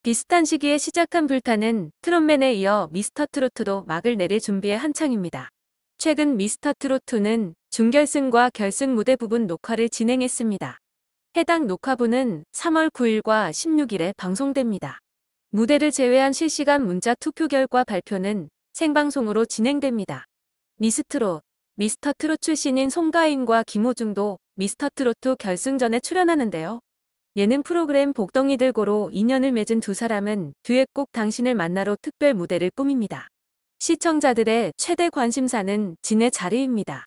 비슷한 시기에 시작한 불타는 트롯맨에 이어 미스터트로트도 막을 내릴 준비에 한창입니다. 최근 미스터트롯2는 준결승과 결승 무대 부분 녹화를 진행했습니다. 해당 녹화분은 3월 9일과 16일에 방송됩니다. 무대를 제외한 실시간 문자 투표 결과 발표는 생방송으로 진행됩니다. 미스터트롯 출신인 송가인과 김호중도 미스터트롯2 결승전에 출연하는데요. 예능 프로그램 복덩이들고로 인연을 맺은 두 사람은 듀엣곡 당신을 만나러 특별 무대를 꾸밉니다. 시청자들의 최대 관심사는 진의 자리입니다.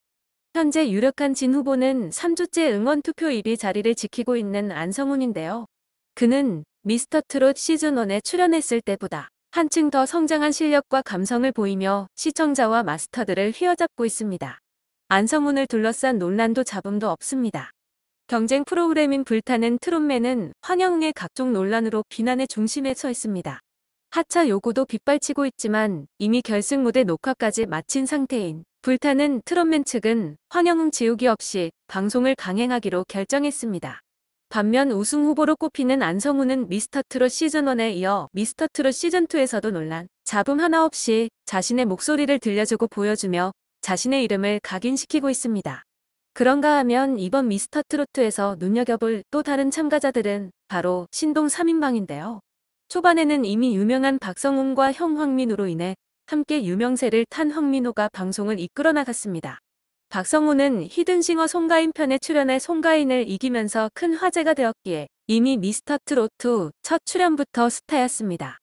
현재 유력한 진 후보는 3주째 응원 투표 1위 자리를 지키고 있는 안성훈인데요. 그는 미스터트롯 시즌1에 출연했을 때보다 한층 더 성장한 실력과 감성을 보이며 시청자와 마스터들을 휘어잡고 있습니다. 안성훈을 둘러싼 논란도 잡음도 없습니다. 경쟁 프로그램인 불타는 트롯맨은 환영의 각종 논란으로 비난의 중심에 서 있습니다. 하차 요구도 빗발치고 있지만 이미 결승 무대 녹화까지 마친 상태인 불타는 트롯맨 측은 환영음 지우기 없이 방송을 강행하기로 결정했습니다. 반면 우승 후보로 꼽히는 안성훈은 미스터트롯 시즌1에 이어 미스터트롯 시즌2에서도 논란, 잡음 하나 없이 자신의 목소리를 들려주고 보여주며 자신의 이름을 각인시키고 있습니다. 그런가 하면 이번 미스터트로트에서 눈여겨볼 또 다른 참가자들은 바로 신동 3인방인데요. 초반에는 이미 유명한 박성훈과 형 황민호로 인해 함께 유명세를 탄 황민호가 방송을 이끌어 나갔습니다. 박성훈은 히든싱어 송가인 편에 출연해 송가인을 이기면서 큰 화제가 되었기에 이미 미스터트로트 첫 출연부터 스타였습니다.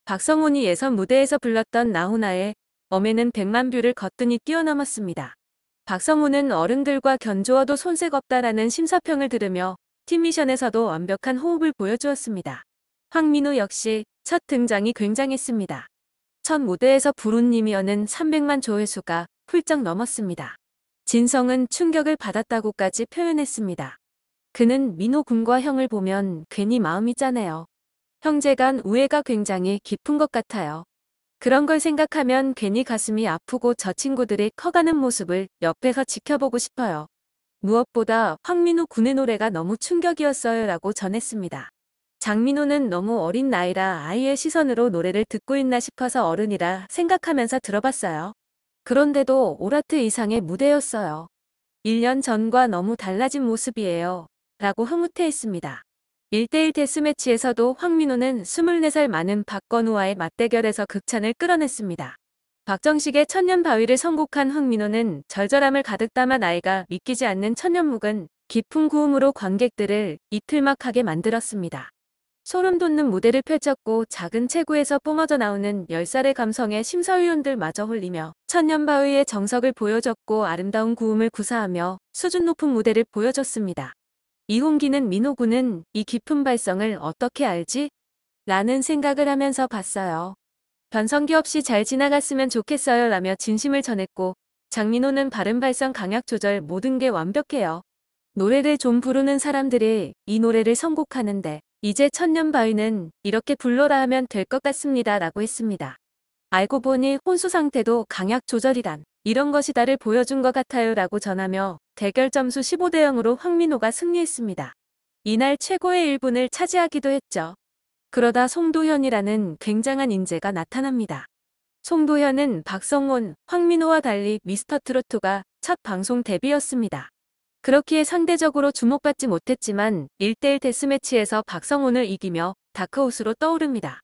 박성훈이 예선 무대에서 불렀던 나훈아의 엄에는 100만 뷰를 거뜬히 뛰어넘었습니다. 박성훈은 어른들과 견주어도 손색 없다라는 심사평을 들으며 팀미션에서도 완벽한 호흡을 보여주었습니다. 황민호 역시 첫 등장이 굉장했습니다. 첫 무대에서 부르님이어는 300만 조회수가 훌쩍 넘었습니다. 진성은 충격을 받았다고까지 표현했습니다. 그는 민호 군과 형을 보면 괜히 마음이 짠해요. 형제 간 우애가 굉장히 깊은 것 같아요. 그런 걸 생각하면 괜히 가슴이 아프고 저 친구들이 커가는 모습을 옆에서 지켜보고 싶어요. 무엇보다 황민호 군의 노래가 너무 충격이었어요 라고 전했습니다. 장민호는 너무 어린 나이라 아이의 시선으로 노래를 듣고 있나 싶어서 어른이라 생각하면서 들어봤어요. 그런데도 오라트 이상의 무대였어요. 1년 전과 너무 달라진 모습이에요. 라고 흐뭇해했습니다. 1대1 데스매치에서도 황민호는 24살 많은 박건우와의 맞대결에서 극찬을 끌어냈습니다. 박정식의 천년바위를 선곡한 황민호는 절절함을 가득 담아 나이가 믿기지 않는 천년묵은 깊은 구음으로 관객들을 이틀막하게 만들었습니다. 소름 돋는 무대를 펼쳤고 작은 체구에서 뿜어져 나오는 10살의 감성에 심사위원들마저 홀리며 천년바위의 정석을 보여줬고 아름다운 구음을 구사하며 수준 높은 무대를 보여줬습니다. 이홍기는 민호 군은 이 깊은 발성을 어떻게 알지? 라는 생각을 하면서 봤어요. 변성기 없이 잘 지나갔으면 좋겠어요 라며 진심을 전했고 장민호는 발음 발성 강약 조절 모든 게 완벽해요. 노래를 좀 부르는 사람들이 이 노래를 선곡하는데 이제 천년바위는 이렇게 불러라 하면 될 것 같습니다 라고 했습니다. 알고 보니 혼수 상태도 강약 조절이란 이런 것이다를 보여준 것 같아요 라고 전하며 대결 점수 15대 0으로 황민호가 승리했습니다. 이날 최고의 1분을 차지하기도 했죠. 그러다 송도현이라는 굉장한 인재가 나타납니다. 송도현은 박성훈, 황민호와 달리 미스터트로트가 첫 방송 데뷔였습니다. 그렇기에 상대적으로 주목받지 못했지만 1대1 데스매치에서 박성훈을 이기며 다크호스로 떠오릅니다.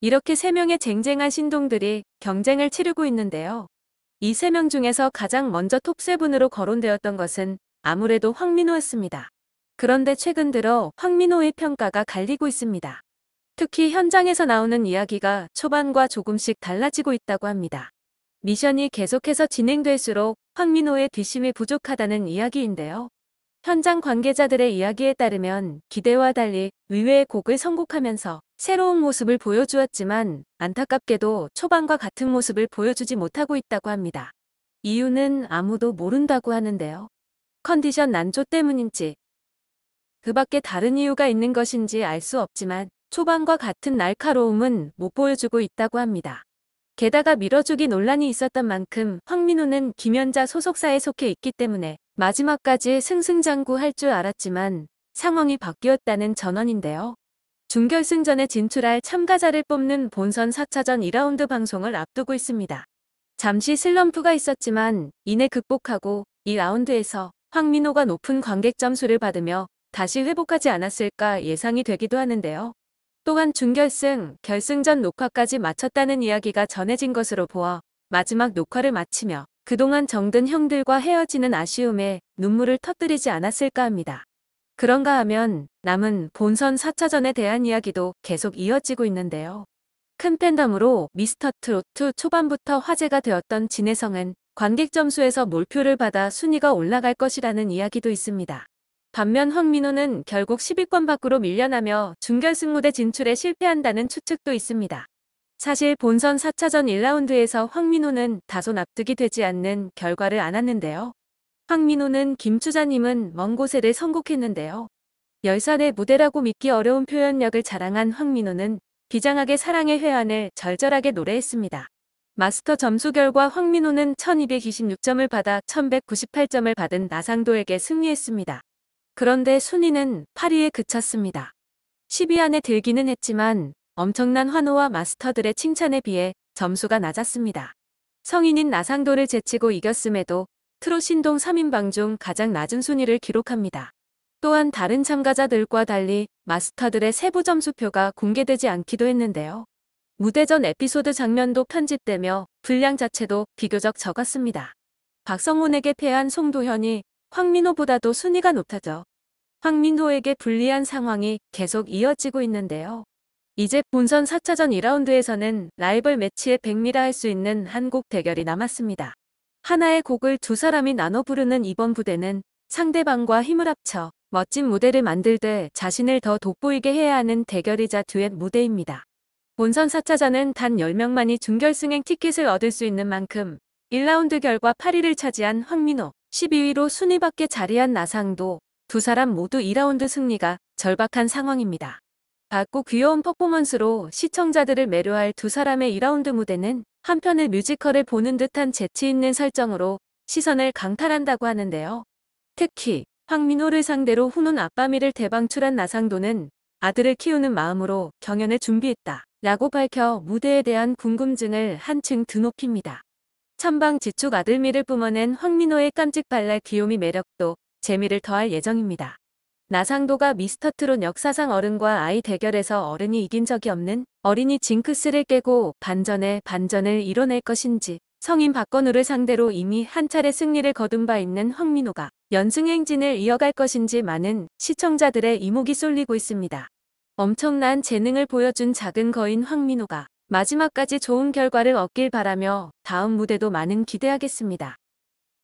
이렇게 3명의 쟁쟁한 신동들이 경쟁을 치르고 있는데요. 이 3명 중에서 가장 먼저 톱7으로 거론되었던 것은 아무래도 황민호였습니다. 그런데 최근 들어 황민호의 평가가 갈리고 있습니다. 특히 현장에서 나오는 이야기가 초반과 조금씩 달라지고 있다고 합니다. 미션이 계속해서 진행될수록 황민호의 뒷심이 부족하다는 이야기인데요. 현장 관계자들의 이야기에 따르면 기대와 달리 의외의 곡을 선곡하면서 새로운 모습을 보여주었지만 안타깝게도 초반과 같은 모습을 보여주지 못하고 있다고 합니다. 이유는 아무도 모른다고 하는데요. 컨디션 난조 때문인지 그 밖에 다른 이유가 있는 것인지 알 수 없지만 초반과 같은 날카로움은 못 보여주고 있다고 합니다. 게다가 밀어주기 논란이 있었던 만큼 황민호는 김연자 소속사에 속해 있기 때문에 마지막까지 승승장구할 줄 알았지만 상황이 바뀌었다는 전언인데요. 준결승전에 진출할 참가자를 뽑는 본선 4차전 2라운드 방송을 앞두고 있습니다. 잠시 슬럼프가 있었지만 이내 극복하고 2라운드에서 황민호가 높은 관객 점수를 받으며 다시 회복하지 않았을까 예상이 되기도 하는데요. 또한 준결승, 결승전 녹화까지 마쳤다는 이야기가 전해진 것으로 보아 마지막 녹화를 마치며 그동안 정든 형들과 헤어지는 아쉬움에 눈물을 터뜨리지 않았을까 합니다. 그런가 하면 남은 본선 4차전에 대한 이야기도 계속 이어지고 있는데요. 큰 팬덤으로 미스터트로트 초반부터 화제가 되었던 진혜성은 관객 점수에서 몰표를 받아 순위가 올라갈 것이라는 이야기도 있습니다. 반면 황민호는 결국 10위권 밖으로 밀려나며 준결승 무대 진출에 실패한다는 추측도 있습니다. 사실 본선 4차전 1라운드에서 황민호는 다소 납득이 되지 않는 결과를 안았는데요. 황민호는 김추자님은 먼 곳에를 선곡했는데요. 10살의 무대라고 믿기 어려운 표현력을 자랑한 황민호는 비장하게 사랑의 회한을 절절하게 노래했습니다. 마스터 점수 결과 황민호는 1226점을 받아 1198점을 받은 나상도에게 승리했습니다. 그런데 순위는 8위에 그쳤습니다. 10위 안에 들기는 했지만 엄청난 환호와 마스터들의 칭찬에 비해 점수가 낮았습니다. 성인인 나상도를 제치고 이겼음에도 트롯 신동 3인방 중 가장 낮은 순위를 기록합니다. 또한 다른 참가자들과 달리 마스터들의 세부 점수표가 공개되지 않기도 했는데요. 무대 전 에피소드 장면도 편집되며 분량 자체도 비교적 적었습니다. 박성훈에게 패한 송도현이 황민호보다도 순위가 높다죠. 황민호에게 불리한 상황이 계속 이어지고 있는데요. 이제 본선 4차전 2라운드에서는 라이벌 매치에 백미라 할 수 있는 한 곡 대결이 남았습니다. 하나의 곡을 두 사람이 나눠 부르는 이번 부대는 상대방과 힘을 합쳐 멋진 무대를 만들되 자신을 더 돋보이게 해야 하는 대결이자 듀엣 무대입니다. 본선 4차전은 단 10명만이 준결승행 티켓을 얻을 수 있는 만큼 1라운드 결과 8위를 차지한 황민호, 12위로 순위 밖에 자리한 나상도 두 사람 모두 2라운드 승리가 절박한 상황입니다. 밝고 귀여운 퍼포먼스로 시청자들을 매료할 두 사람의 2라운드 무대는 한편의 뮤지컬을 보는 듯한 재치 있는 설정으로 시선을 강탈한다고 하는데요. 특히 황민호를 상대로 훈훈 아빠미를 대방출한 나상도는 아들을 키우는 마음으로 경연을 준비했다 라고 밝혀 무대에 대한 궁금증을 한층 드높입니다. 천방지축 아들미를 뿜어낸 황민호의 깜찍발랄 귀요미 매력도 재미를 더할 예정입니다. 나상도가 미스터트롯 역사상 어른과 아이 대결에서 어른이 이긴 적이 없는 어린이 징크스를 깨고 반전을 이뤄낼 것인지, 성인 박건우를 상대로 이미 한 차례 승리를 거둔 바 있는 황민호가 연승행진을 이어갈 것인지 많은 시청자들의 이목이 쏠리고 있습니다. 엄청난 재능을 보여준 작은 거인 황민호가 마지막까지 좋은 결과를 얻길 바라며 다음 무대도 많은 기대하겠습니다.